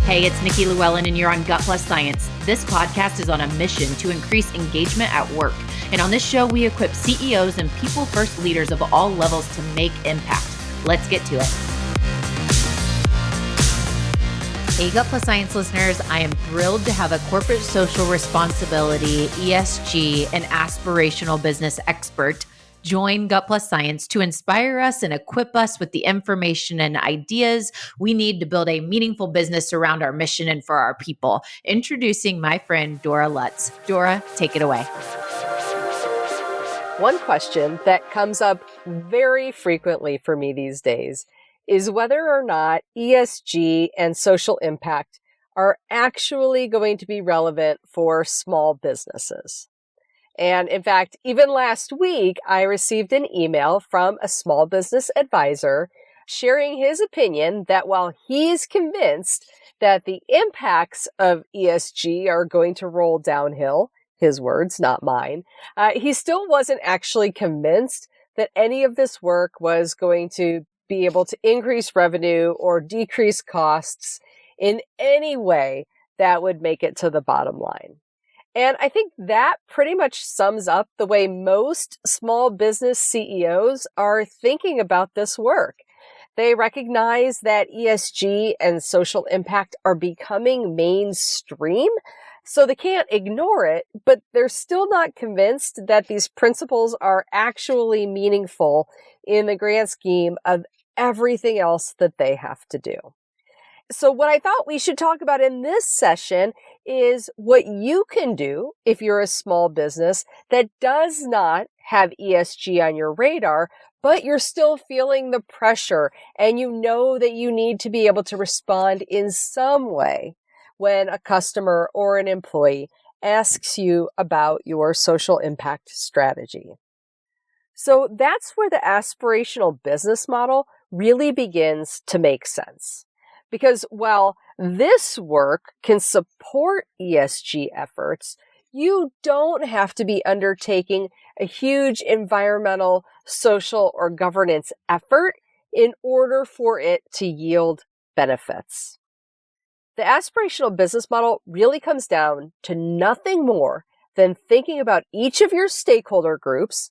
Hey, it's Nikki Llewellyn, and you're on Gut Plus Science. This podcast is on a mission to increase engagement at work. And on this show, we equip CEOs and people-first leaders of all levels to make impact. Let's get to it. Hey, Gut Plus Science listeners, I am thrilled to have a corporate social responsibility, ESG, and aspirational business expert join Gut Plus Science to inspire us and equip us with the information and ideas we need to build a meaningful business around our mission and for our people. Introducing my friend, Dora Lutz. Dora, take it away. One question that comes up very frequently for me these days is whether or not ESG and social impact are actually going to be relevant for small businesses. And in fact, even last week, I received an email from a small business advisor sharing his opinion that while he's convinced that the impacts of ESG are going to roll downhill, his words, not mine, he still wasn't actually convinced that any of this work was going to be able to increase revenue or decrease costs in any way that would make it to the bottom line. And I think that pretty much sums up the way most small business CEOs are thinking about this work. They recognize that ESG and social impact are becoming mainstream, so they can't ignore it, but they're still not convinced that these principles are actually meaningful in the grand scheme of everything else that they have to do. So what I thought we should talk about in this session is what you can do if you're a small business that does not have ESG on your radar, but you're still feeling the pressure and you know that you need to be able to respond in some way when a customer or an employee asks you about your social impact strategy. So that's where the aspirational business model really begins to make sense. Because while this work can support ESG efforts, you don't have to be undertaking a huge environmental, social, or governance effort in order for it to yield benefits. The aspirational business model really comes down to nothing more than thinking about each of your stakeholder groups,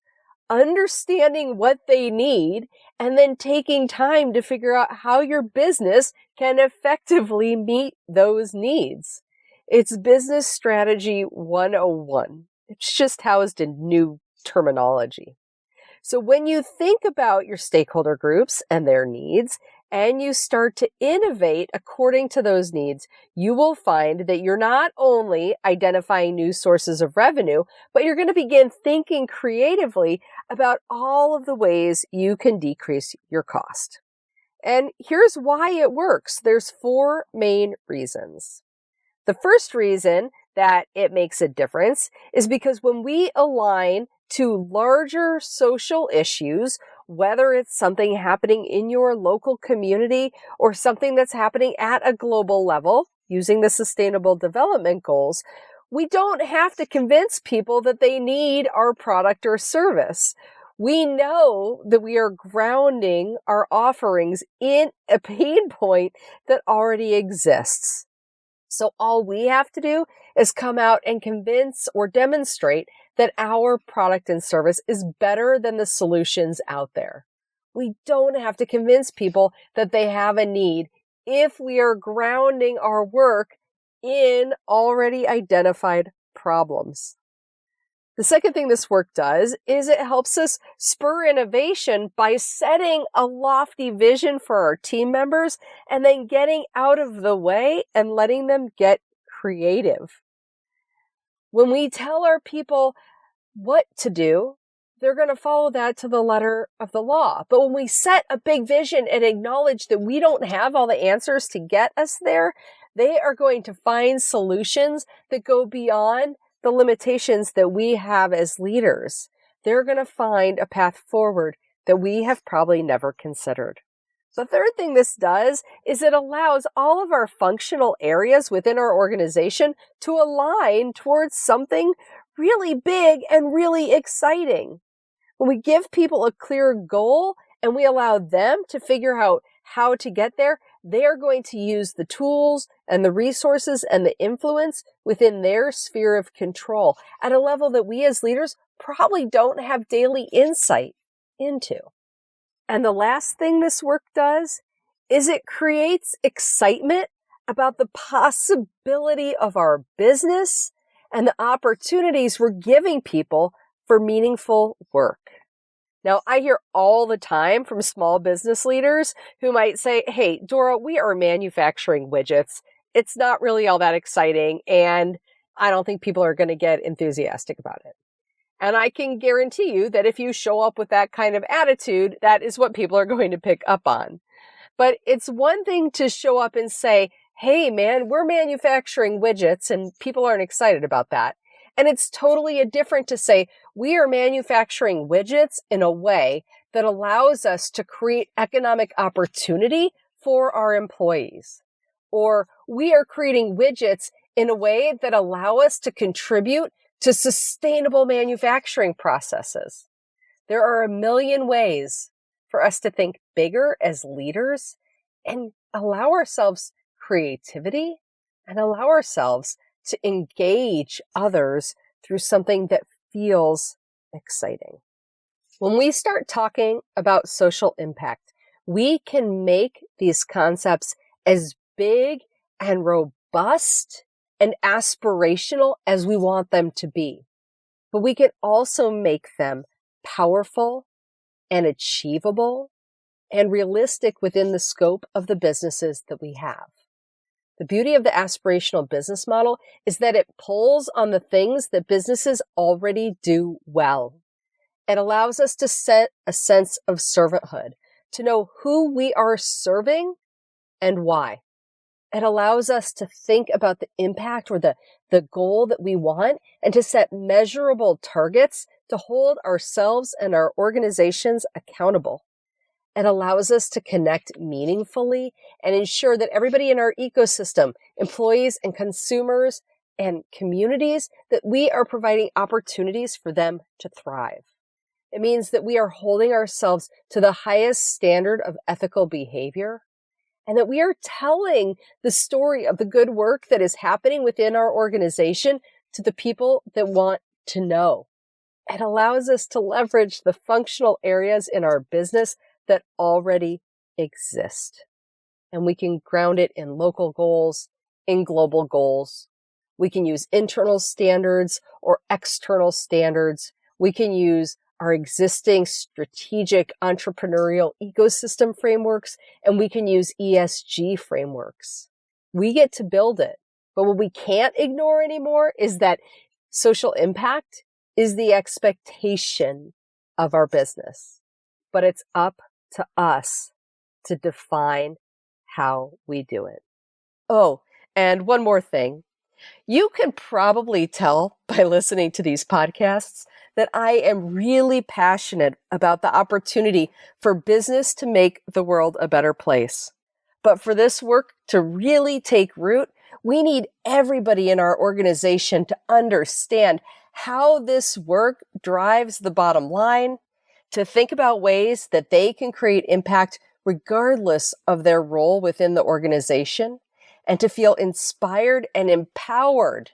understanding what they need, and then taking time to figure out how your business can effectively meet those needs. It's business strategy 101. It's just housed in new terminology. So when you think about your stakeholder groups and their needs, and you start to innovate according to those needs, you will find that you're not only identifying new sources of revenue, but you're going to begin thinking creatively about all of the ways you can decrease your cost. And here's why it works. There's 4 main reasons. The first reason that it makes a difference is because when we align to larger social issues, whether it's something happening in your local community or something that's happening at a global level using the Sustainable Development Goals, we don't have to convince people that they need our product or service. We know that we are grounding our offerings in a pain point that already exists. So all we have to do is come out and convince or demonstrate that our product and service is better than the solutions out there. We don't have to convince people that they have a need if we are grounding our work in already identified problems. The second thing this work does is it helps us spur innovation by setting a lofty vision for our team members and then getting out of the way and letting them get creative. When we tell our people what to do, they're going to follow that to the letter of the law. But when we set a big vision and acknowledge that we don't have all the answers to get us there, they are going to find solutions that go beyond the limitations that we have as leaders. They're going to find a path forward that we have probably never considered. The third thing this does is it allows all of our functional areas within our organization to align towards something really big and really exciting. When we give people a clear goal and we allow them to figure out how to get there, they are going to use the tools and the resources and the influence within their sphere of control at a level that we as leaders probably don't have daily insight into. And the last thing this work does is it creates excitement about the possibility of our business and the opportunities we're giving people for meaningful work. Now, I hear all the time from small business leaders who might say, hey, Dora, we are manufacturing widgets. It's not really all that exciting, and I don't think people are going to get enthusiastic about it. And I can guarantee you that if you show up with that kind of attitude, that is what people are going to pick up on. But it's one thing to show up and say, hey, man, we're manufacturing widgets, and people aren't excited about that. And it's totally different to say, we are manufacturing widgets in a way that allows us to create economic opportunity for our employees. Or we are creating widgets in a way that allow us to contribute to sustainable manufacturing processes. There are a million ways for us to think bigger as leaders and allow ourselves creativity and allow ourselves to engage others through something that feels exciting. When we start talking about social impact, we can make these concepts as big and robust and aspirational as we want them to be. But we can also make them powerful and achievable and realistic within the scope of the businesses that we have. The beauty of the aspirational business model is that it pulls on the things that businesses already do well. It allows us to set a sense of servanthood, to know who we are serving and why. It allows us to think about the impact or the goal that we want and to set measurable targets to hold ourselves and our organizations accountable. It allows us to connect meaningfully and ensure that everybody in our ecosystem, employees and consumers and communities, that we are providing opportunities for them to thrive. It means that we are holding ourselves to the highest standard of ethical behavior and that we are telling the story of the good work that is happening within our organization to the people that want to know. It allows us to leverage the functional areas in our business that already exist. And we can ground it in local goals, in global goals. We can use internal standards or external standards. We can use our existing strategic entrepreneurial ecosystem frameworks, and we can use ESG frameworks. We get to build it. But what we can't ignore anymore is that social impact is the expectation of our business. But it's up to us to define how we do it. Oh, and one more thing. You can probably tell by listening to these podcasts that I am really passionate about the opportunity for business to make the world a better place. But for this work to really take root, we need everybody in our organization to understand how this work drives the bottom line, to think about ways that they can create impact regardless of their role within the organization, and to feel inspired and empowered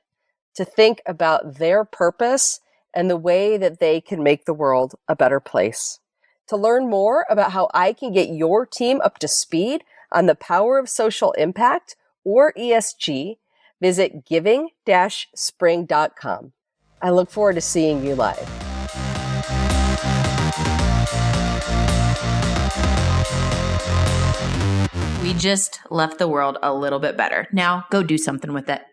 to think about their purpose and the way that they can make the world a better place. To learn more about how I can get your team up to speed on the power of social impact or ESG, visit giving-spring.com. I look forward to seeing you live. We just left the world a little bit better. Now go do something with it.